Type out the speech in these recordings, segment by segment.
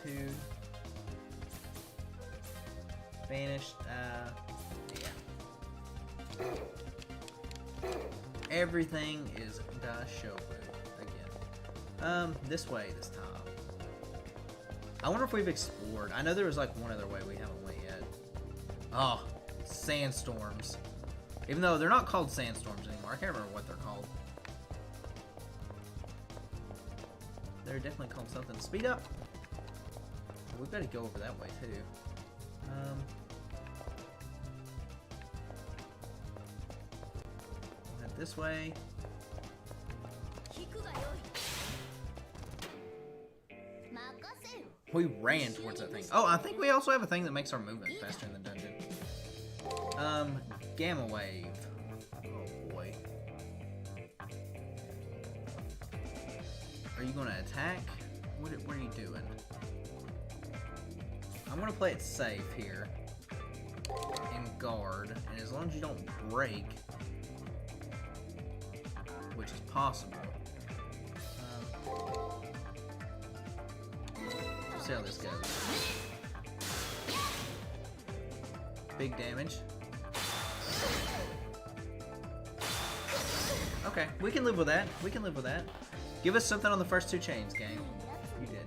Attitude. Banished. Yeah. Everything is Dashobu again. This way this time. I wonder if we've explored. I know there was like one other way we haven't went yet. Oh, sandstorms. Even though they're not called sandstorms anymore. I can't remember what they're called. They're definitely called something. Speed up. We better go over that way too. We'll head this way. We ran towards that thing. Oh, I think we also have a thing that makes our movement faster in the dungeon. Gamma Wave. Oh boy. Are you gonna attack? What are you doing? I'm gonna play it safe here. And guard. And as long as you don't break, which is possible. See how this goes. Big damage. Okay, we can live with that. We can live with that. Give us something on the first two chains, gang. You did.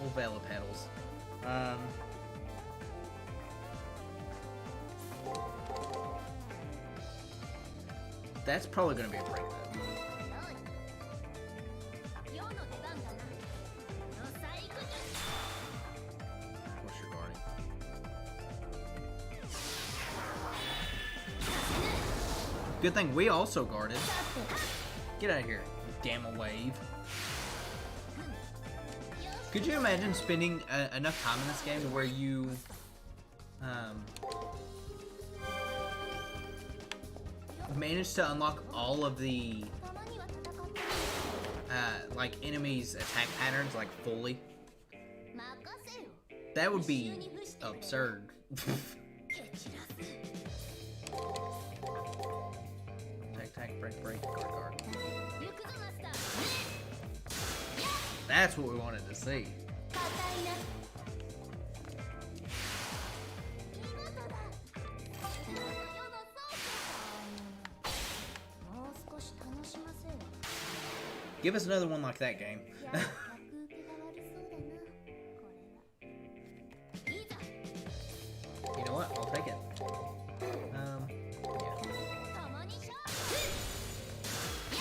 We'll Veil Petals. That's probably going to be a break, though. Good thing we also guarded. Get out of here, Gamma Wave. Could you imagine spending enough time in this game to where you manage to unlock all of the like enemies' attack patterns like fully? That would be absurd. Break, guard. That's what we wanted to see. Give us another one like that, game. You know what? I'll take it.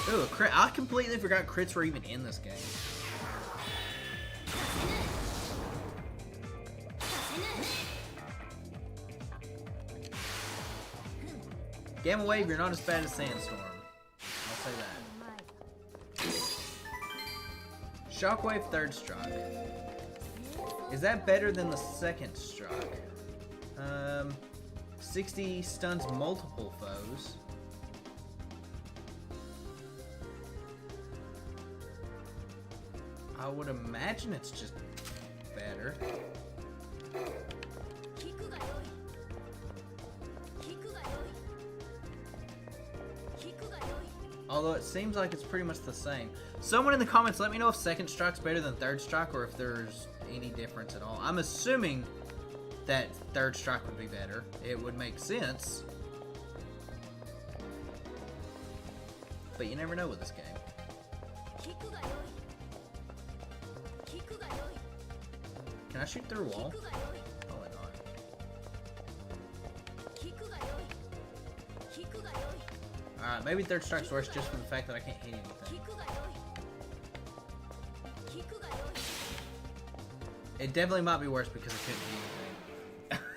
Ooh, a crit. I completely forgot crits were even in this game. Gamma Wave, you're not as bad as Sandstorm. I'll say that. Shockwave, third strike. Is that better than the second strike? 60 stuns multiple foes. I would imagine it's just better. Although it seems like it's pretty much the same. Someone in the comments, let me know if second strike's better than third strike or if there's any difference at all. I'm assuming that third strike would be better. It would make sense. But you never know with this game. Can I shoot through a wall? Probably not. Alright, maybe third strike's worse just for the fact that I can't hit anything. It definitely might be worse because I couldn't hit anything.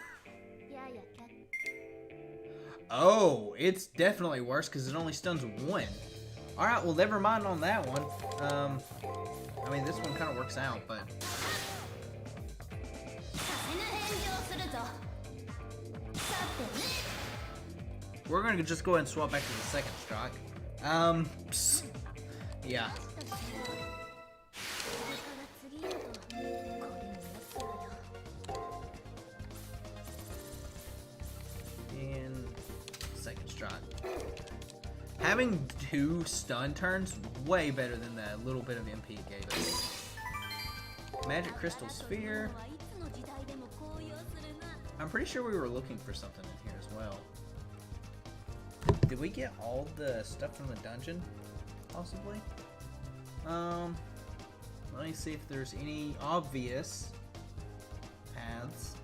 Oh, it's definitely worse because it only stuns one. Alright, well never mind on that one. I mean, this one kind of works out, but... We're gonna just go ahead and swap back to the second strike. Yeah. And second strike. 2 stun turns, way better than that little bit of MP it gave us. Magic Crystal Sphere. I'm pretty sure we were looking for something in here as well. Did we get all the stuff from the dungeon? Possibly? Let me see if there's any obvious paths.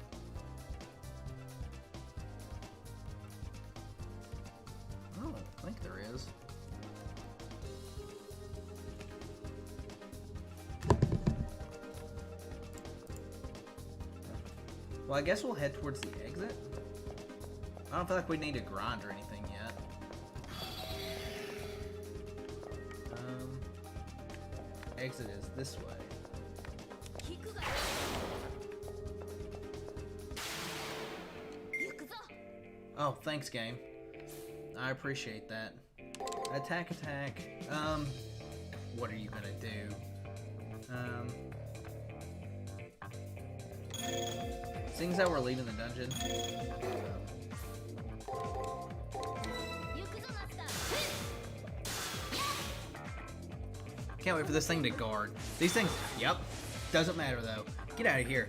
I don't think there is. Well, I guess we'll head towards the exit. I don't feel like we need to grind or anything yet. Exit is this way. Oh, thanks, game. I appreciate that. Attack, attack. What are you gonna do? Seeing as that we're leaving the dungeon. Can't wait for this thing to guard. These things, yep. Doesn't matter though. Get out of here.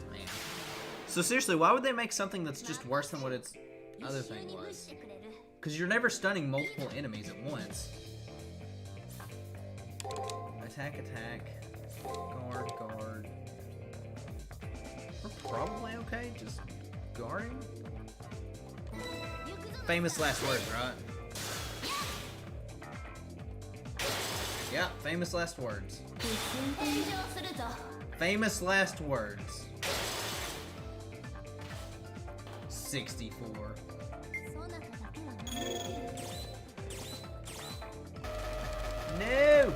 Man. So seriously, why would they make something that's just worse than what its other thing was? Because you're never stunning multiple enemies at once. Attack, attack. Guard, guard. We're probably okay, just guarding. Famous last words, right? Yeah, famous last words. Famous last words. 64. No!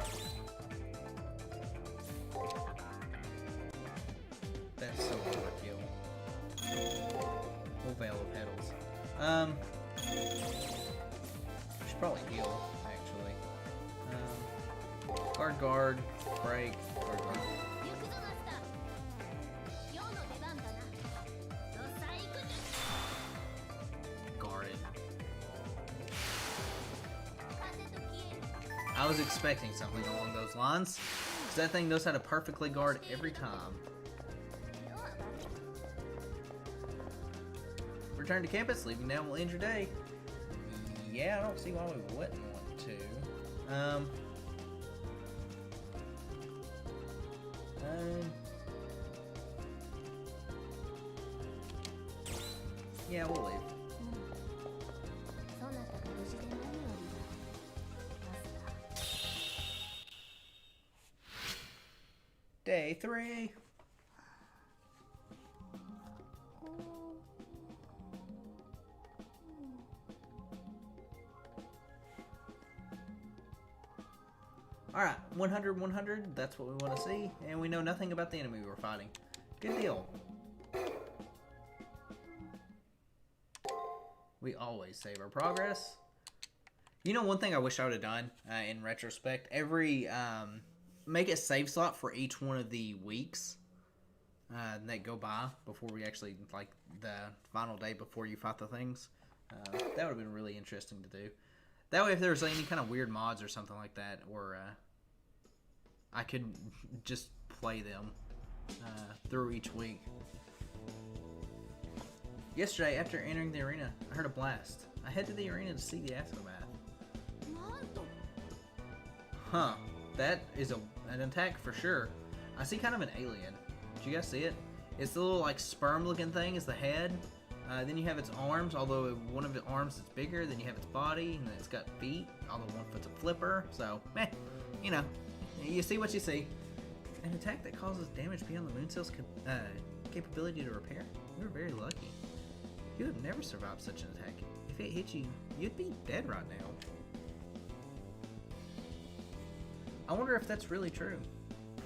That's so overkill. We'll veil of petals. We should probably heal, actually. Guard, guard, break, guard, guard. Guarded. I was expecting something along those lines, because that thing knows how to perfectly guard every time. Return to campus, leaving now will end your day. Yeah, I don't see why we wouldn't want to. Yeah, we'll leave. Day 3. Alright, 100, 100, that's what we want to see, and we know nothing about the enemy we're fighting. Good deal. We always save our progress. You know, one thing I wish I would have done, in retrospect, make a save slot for each one of the weeks that go by before we actually, like, the final day before you fight the things. That would have been really interesting to do. That way, if there was any kind of weird mods or something like that, or I could just play them through each week. Yesterday, after entering the arena, I heard a blast. I head to the arena to see the Aftermath. Huh. That is an attack for sure. I see kind of an alien. Did you guys see it? It's the little, like, sperm-looking thing is the head. Then you have its arms, although one of its arms is bigger. Then you have its body, and then it's got feet, although one foot's a flipper. So, you know, you see what you see. An attack that causes damage beyond the moon cell's capability to repair. You're very lucky. You would never survive such an attack. If it hit you, you'd be dead right now. I wonder if that's really true.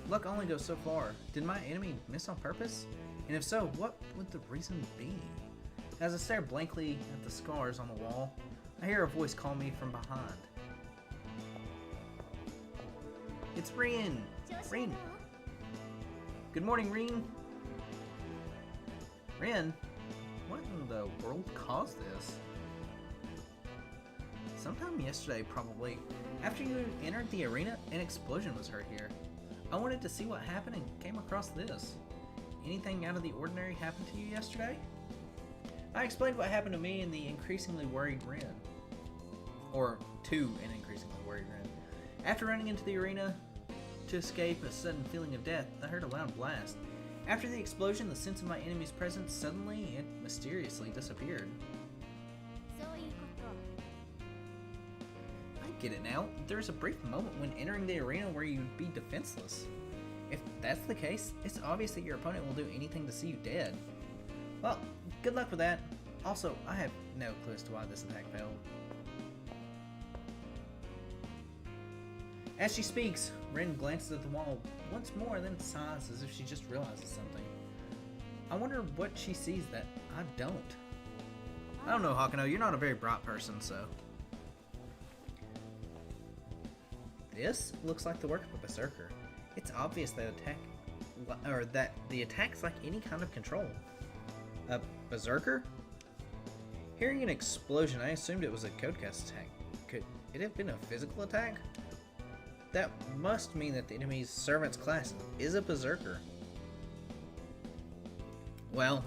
Luck only goes so far. Did my enemy miss on purpose? And if so, what would the reason be? As I stare blankly at the scars on the wall, I hear a voice call me from behind. It's Rin! Rin! Good morning, Rin! Rin? What in the world caused this? Sometime yesterday, probably. After you entered the arena, an explosion was heard here. I wanted to see what happened and came across this. Anything out of the ordinary happened to you yesterday? I explained what happened to me and the increasingly worried Rin. Or to an increasingly worried Rin. After running into the arena to escape a sudden feeling of death, I heard a loud blast. After the explosion, the sense of my enemy's presence suddenly and mysteriously disappeared. I get it now. There's a brief moment when entering the arena where you'd be defenseless. If that's the case, it's obvious that your opponent will do anything to see you dead. Well, good luck with that. Also, I have no clue as to why this attack failed. As she speaks, Rin glances at the wall once more, then sighs as if she just realizes something. I wonder what she sees that I don't. I don't know, Hakuno, you're not a very bright person, so... This looks like the work of a berserker. It's obvious that the attack's like any kind of control. A berserker? Hearing an explosion, I assumed it was a codecast attack. Could it have been a physical attack? That must mean that the enemy's servant's class is a berserker. Well,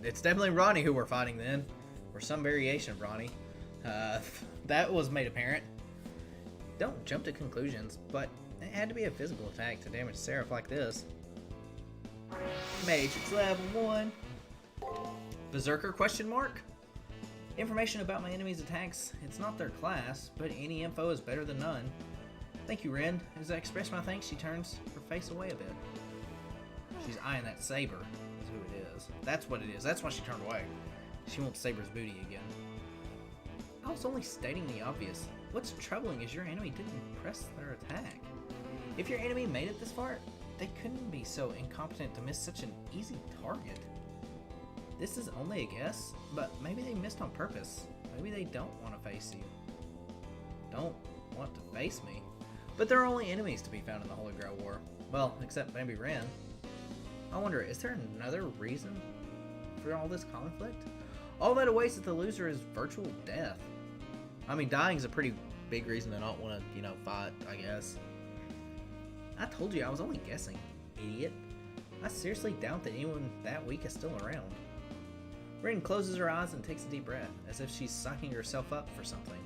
it's definitely Ronnie who we're fighting then, or some variation of Ronnie. That was made apparent. Don't jump to conclusions, but it had to be a physical attack to damage Seraph like this. Matrix level 1. Berserker question mark? Information about my enemy's attacks. It's not their class, but any info is better than none. Thank you, Rin. As I express my thanks, she turns her face away a bit. She's eyeing that saber, is who it is. That's what it is. That's why she turned away. She wants Saber's booty again. I was only stating the obvious. What's troubling is your enemy didn't press their attack. If your enemy made it this far, they couldn't be so incompetent to miss such an easy target. This is only a guess, but maybe they missed on purpose. Maybe they don't want to face you. Don't want to face me. But there are only enemies to be found in the Holy Grail War. Well, except maybe Rin. I wonder, is there another reason for all this conflict? All that awaits at the loser is virtual death. I mean, dying is a pretty big reason to not want to, fight, I guess. I told you I was only guessing, idiot. I seriously doubt that anyone that weak is still around. Rin closes her eyes and takes a deep breath, as if she's psyching herself up for something.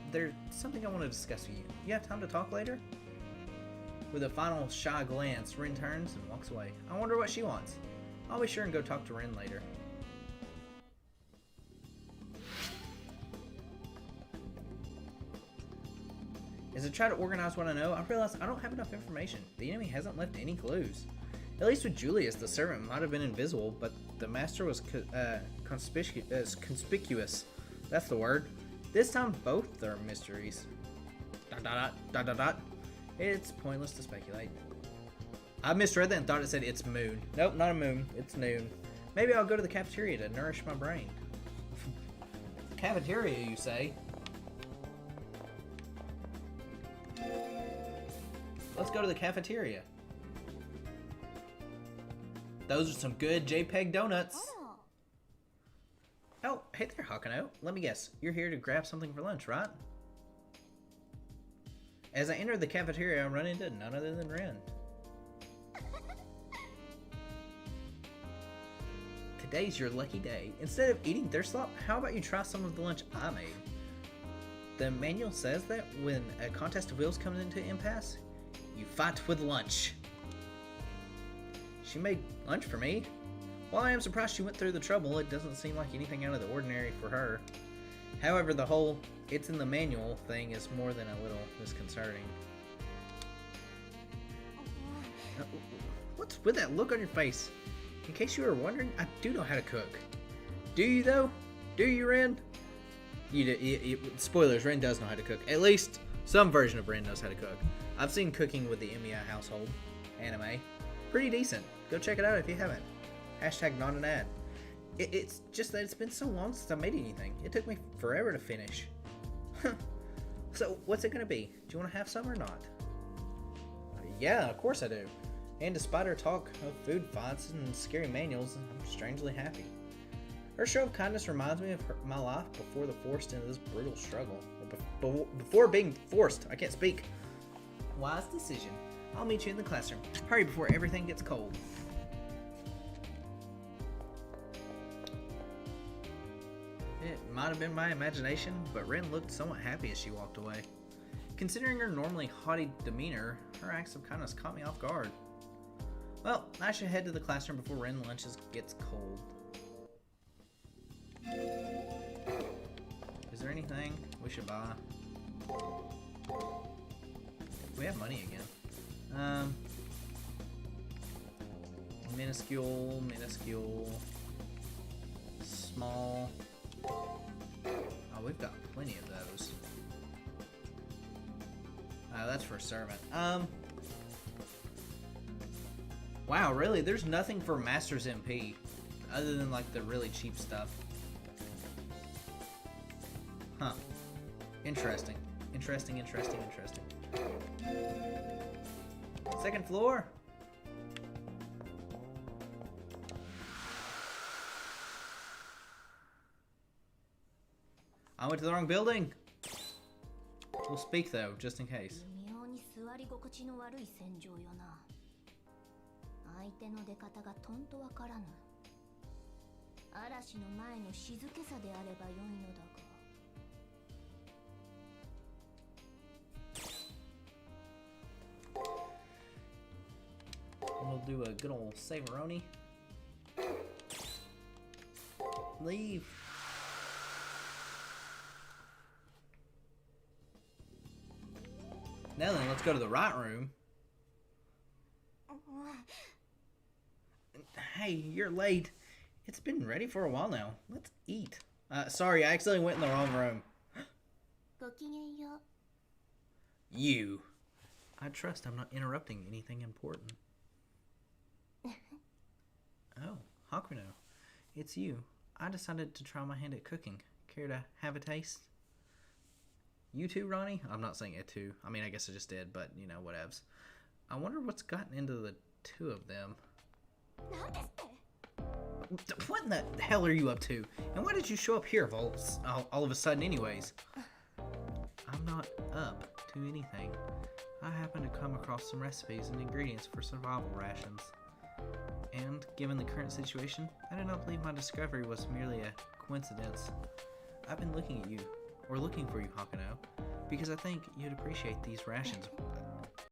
There's something I want to discuss with you. You have time to talk later? With a final shy glance, Rin turns and walks away. I wonder what she wants. I'll be sure and go talk to Rin later. As I try to organize what I know, I realize I don't have enough information. The enemy hasn't left any clues. At least with Julius, the servant might have been invisible, but the master was conspicuous. That's the word. This time, both are mysteries. ... It's pointless to speculate. I misread that and thought it said it's moon. Nope, not a moon. It's noon. Maybe I'll go to the cafeteria to nourish my brain. Cafeteria, you say? Let's go to the cafeteria. Those are some good JPEG donuts. Oh, hey there, Hakuno. Let me guess. You're here to grab something for lunch, right? As I enter the cafeteria, I run into none other than Rin. Today's your lucky day. Instead of eating their slop, how about you try some of the lunch I made? The manual says that when a contest of wills comes into impasse, you fight with lunch. She made lunch for me. While I am surprised she went through the trouble, it doesn't seem like anything out of the ordinary for her. However, the whole "it's in the manual" thing is more than a little disconcerting. What's with that look on your face? In case you were wondering, I do know how to cook. Do you though? Do you, Rin? Spoilers, Rin does know how to cook. At least some version of Rin knows how to cook. I've seen Cooking with the Emiya Household anime. Pretty decent. Go check it out if you haven't. Hashtag not an ad. It's just that it's been so long since I made anything. It took me forever to finish. So, what's it gonna be? Do you want to have some or not? Yeah, of course I do. And despite her talk of food fights and scary manuals, I'm strangely happy. Her show of kindness reminds me of my life before the forced into this brutal struggle. Before being forced, I can't speak. Wise decision. I'll meet you in the classroom. Hurry before everything gets cold. It might have been my imagination, but Ren looked somewhat happy as she walked away. Considering her normally haughty demeanor, her acts of kindness caught me off guard. Well, I should head to the classroom before Ren lunches gets cold. Is there anything we should buy? We have money again. Minuscule, small. Oh, we've got plenty of those. That's for a servant. Wow, really? There's nothing for Master's MP other than like the really cheap stuff. Huh. Interesting. Interesting. Second floor. I went to the wrong building. We'll speak though, just in case. 相手の出方がとんとわからぬ。嵐の前の静けさであれば良いのだが。We'll do a good old Saveroni. Leave. Now then, let's go to the right room. Hey, you're late. It's been ready for a while now. Let's eat. Sorry, I accidentally went in the wrong room. You. I trust I'm not interrupting anything important. Oh, Hakuno. It's you. I decided to try my hand at cooking. Care to have a taste? You too, Ronnie? I'm not saying it too. I mean, I guess I just did, but, you know, whatevs. I wonder what's gotten into the two of them. What in the hell are you up to? And why did you show up here all of a sudden anyways? I'm not up to anything. I happened to come across some recipes and ingredients for survival rations. And given the current situation, I do not believe my discovery was merely a coincidence. I've been looking for you, Hakuno, because I think you'd appreciate these rations.